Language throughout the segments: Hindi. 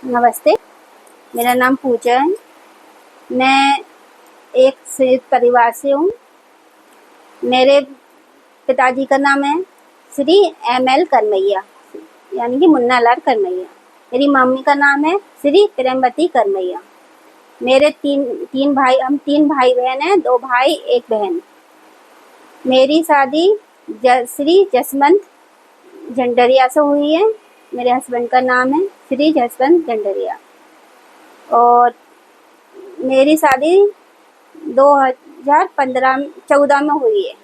नमस्ते, मेरा नाम पूजा है। मैं एक संयुक्त परिवार से हूँ। मेरे पिताजी का नाम है श्री एम.एल. करमैया, यानी कि मुन्नालाल करमैया। मेरी मम्मी का नाम है श्री प्रेमवती करमैया। मेरे तीन भाई, हम 3 भाई बहन हैं, 2 भाई 1 बहन। मेरी शादी श्री जसवंत झंडरिया से हुई है। मेरे हस्बैंड का नाम है श्री जसवंत झंडरिया और मेरी शादी 2014 में हुई है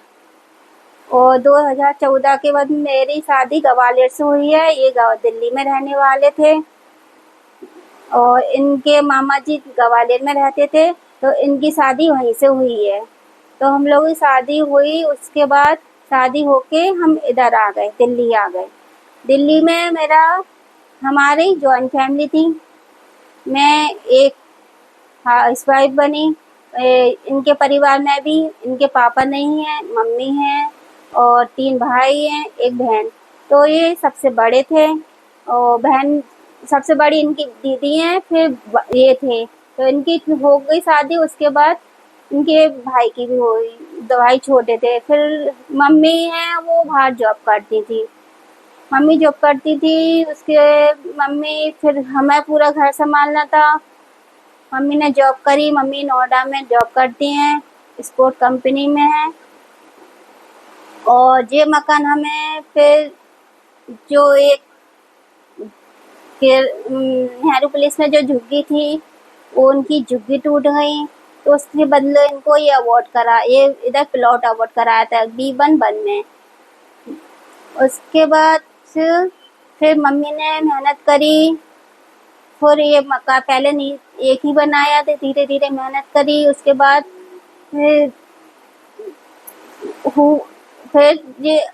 और 2014 के बाद मेरी शादी ग्वालियर से हुई है। ये दिल्ली में रहने वाले थे और इनके मामा जी ग्वालियर में रहते थे, तो इनकी शादी वहीं से हुई है। तो हम लोगों की शादी हुई, उसके बाद शादी होके हम इधर आ गए, दिल्ली आ गए। दिल्ली में हमारी जॉइंट फैमिली थी। मैं एक हाउसवाइफ बनी। इनके परिवार में भी इनके पापा नहीं हैं, मम्मी हैं और 3 भाई हैं, 1 बहन। तो ये सबसे बड़े थे और बहन सबसे बड़ी इनकी दीदी हैं, फिर ये थे। तो इनकी हो गई शादी, उसके बाद इनके भाई की भी हुई। 2 भाई छोटे थे। फिर मम्मी हैं, वो बाहर जॉब करती थी। मम्मी जॉब करती थी, फिर हमें पूरा घर संभालना था। मम्मी ने जॉब करी। मम्मी नोएडा में जॉब करती हैं, स्पोर्ट कंपनी में है। और ये मकान हमें फिर जो एक नेहरू पुलिस में जो झुग्गी थी, वो उनकी झुग्गी टूट गई, तो उसके बदले इनको ये अवार्ड करा, ये इधर प्लॉट अवार्ड कराया था B1 में। उसके बाद फिर मम्मी ने मेहनत करी। फिर ये मकान पहले नहीं एक ही बनाया था, धीरे धीरे मेहनत करी। उसके बाद फिर ये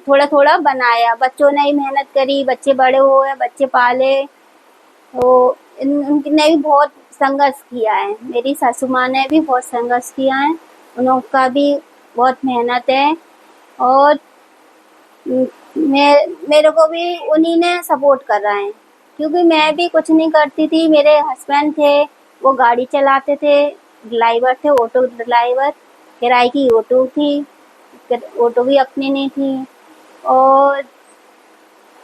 थोड़ा थोड़ा बनाया। बच्चों ने ही मेहनत करी, बच्चे बड़े हुए, बच्चे पाले। तो उनने भी बहुत संघर्ष किया है। मेरी सासू माँ ने भी बहुत संघर्ष किया है, उनका भी बहुत मेहनत है। और मेरे को भी उन्हीं ने सपोर्ट कर रहा है, क्योंकि मैं भी कुछ नहीं करती थी। मेरे हस्बैंड थे, वो गाड़ी चलाते थे, ड्राइवर थे, ऑटो ड्राइवर। किराए की ऑटो थी, ऑटो भी अपनी नहीं थी। और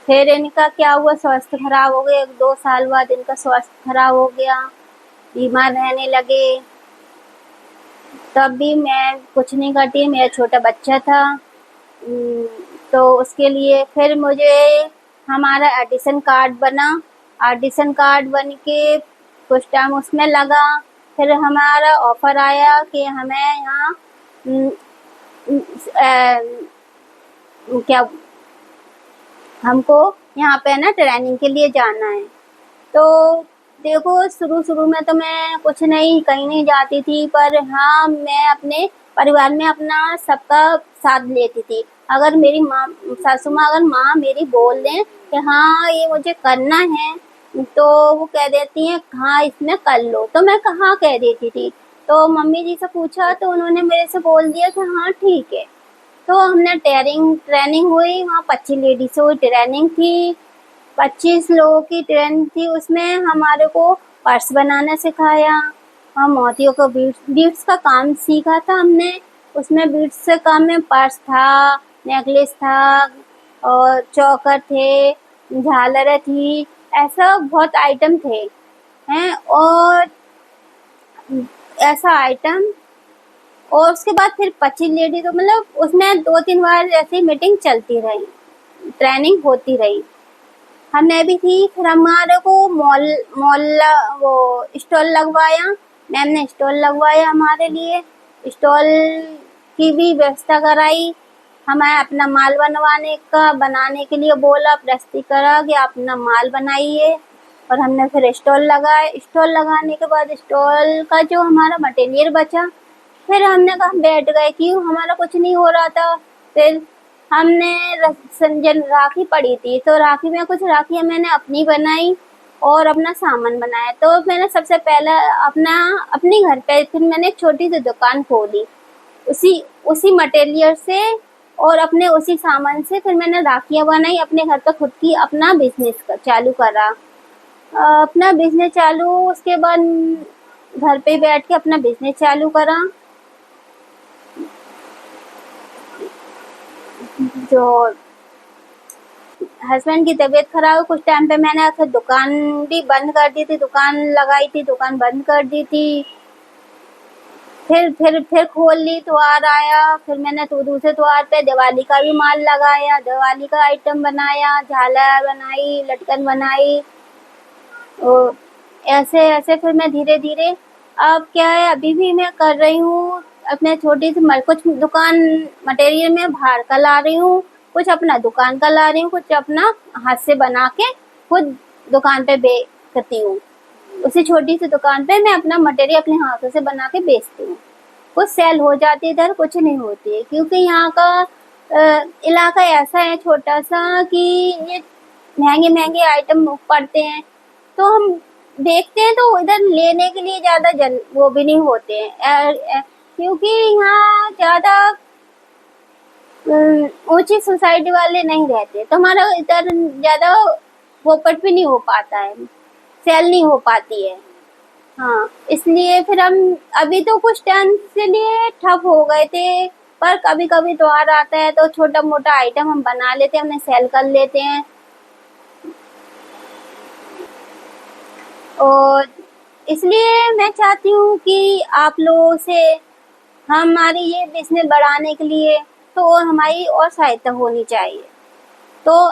फिर इनका क्या हुआ, स्वास्थ्य खराब हो गया। 1-2 साल बाद इनका स्वास्थ्य खराब हो गया, बीमार रहने लगे। तब भी मैं कुछ नहीं करती, मेरा छोटा बच्चा था। तो उसके लिए फिर मुझे हमारा एडिशन कार्ड बना। एडिशन कार्ड बन के कुछ टाइम उसमें लगा। फिर हमारा ऑफर आया कि हमें यहाँ हमको यहाँ पे ना ट्रेनिंग के लिए जाना है। तो देखो, शुरू में तो मैं कुछ नहीं, कहीं नहीं जाती थी, पर हाँ, मैं अपने परिवार में अपना सबका साथ लेती थी। अगर मेरी सासू माँ अगर मेरी बोल दें कि हाँ ये मुझे करना है, तो वो कह देती हैं हाँ इसमें कर लो, तो मैं हाँ कह देती थी। तो मम्मी जी से पूछा तो उन्होंने मेरे से बोल दिया कि हाँ ठीक है। तो हमने ट्रेनिंग हुई, वहाँ 25 लेडीज हुई, ट्रेनिंग थी। 25 लोगों की ट्रेनिंग थी। उसमें हमारे को पर्स बनाना सिखाया, हम मोतियों को बीड्स का काम सीखा था हमने। उसमें बीड्स से काम में पर्स था, नेकलेस था और चौकर थे, झालर थी, ऐसा बहुत आइटम थे हैं। और ऐसा आइटम, और उसके बाद फिर 25 लेडी, तो मतलब उसमें 2-3 बार ऐसी मीटिंग चलती रही, ट्रेनिंग होती रही। हमने भी थी। फिर हमारे को मोहल्ला वो स्टॉल लगवाया, मैम ने स्टॉल लगवाया हमारे लिए। स्टॉल की भी व्यवस्था कराई। हमें अपना माल बनाने के लिए बोला, प्रस्तुति करा कि अपना माल बनाइए। और हमने फिर स्टॉल लगाए। स्टॉल लगाने के बाद स्टॉल का जो हमारा मटेरियल बचा, फिर हमने कहा बैठ गए, क्यों हमारा कुछ नहीं हो रहा था। फिर हमने संजन राखी पड़ी थी, तो राखी में कुछ राखियाँ मैंने अपनी बनाई और अपना सामान बनाया। तो मैंने सबसे पहले अपने घर पे फिर मैंने एक छोटी सी दुकान खोली, उसी मटेरियल से और अपने उसी सामान से। फिर मैंने राखियाँ बनाई, अपने घर पे खुद की अपना बिजनेस चालू करा। अपना बिजनेस चालू, उसके बाद घर पे बैठ के अपना बिजनेस चालू करा। जो हस्बैंड की तबीयत खराब है, कुछ टाइम पे मैंने फिर दुकान भी बंद कर दी थी, दुकान लगाई थी, दुकान बंद कर दी थी। फिर खोल ली, त्योहार आया, फिर मैंने तो दूसरे त्योहार पे दिवाली का भी माल लगाया, दिवाली का आइटम बनाया, झालर बनाई, लटकन बनाई। और ऐसे ऐसे फिर मैं धीरे धीरे, अब क्या है, अभी भी मैं कर रही हूँ अपने छोटी सी कुछ दुकान मटेरियल में बाहर का ला रही हूँ, कुछ अपना दुकान का ला रही हूँ, कुछ अपना हाथ से बना के खुद दुकान पे बेचती हूँ। उसी छोटी सी दुकान पे मैं अपना मटेरियल अपने हाथों से बना के बेचती हूँ। कुछ सेल हो जाती है इधर, कुछ नहीं होती है, क्योंकि यहाँ का इलाका ऐसा है छोटा सा कि ये महंगे महंगे आइटम पड़ते हैं, तो हम देखते हैं तो इधर लेने के लिए ज्यादा वो भी नहीं होते हैं, क्योंकि यहाँ ज्यादा ऊंची सोसाइटी वाले नहीं रहते, तो हमारा इधर ज्यादा पोपट भी नहीं हो पाता है, सेल नहीं हो पाती है। हाँ, इसलिए फिर हम अभी तो कुछ टाइम के लिए ठप हो गए थे, पर कभी कभी त्योहार आता है तो छोटा मोटा आइटम हम बना लेते हैं, अपने सेल कर लेते हैं। और इसलिए मैं चाहती हूँ कि आप लोगों से हमारी ये बिजनेस बढ़ाने के लिए तो और हमारी और सहायता होनी चाहिए। तो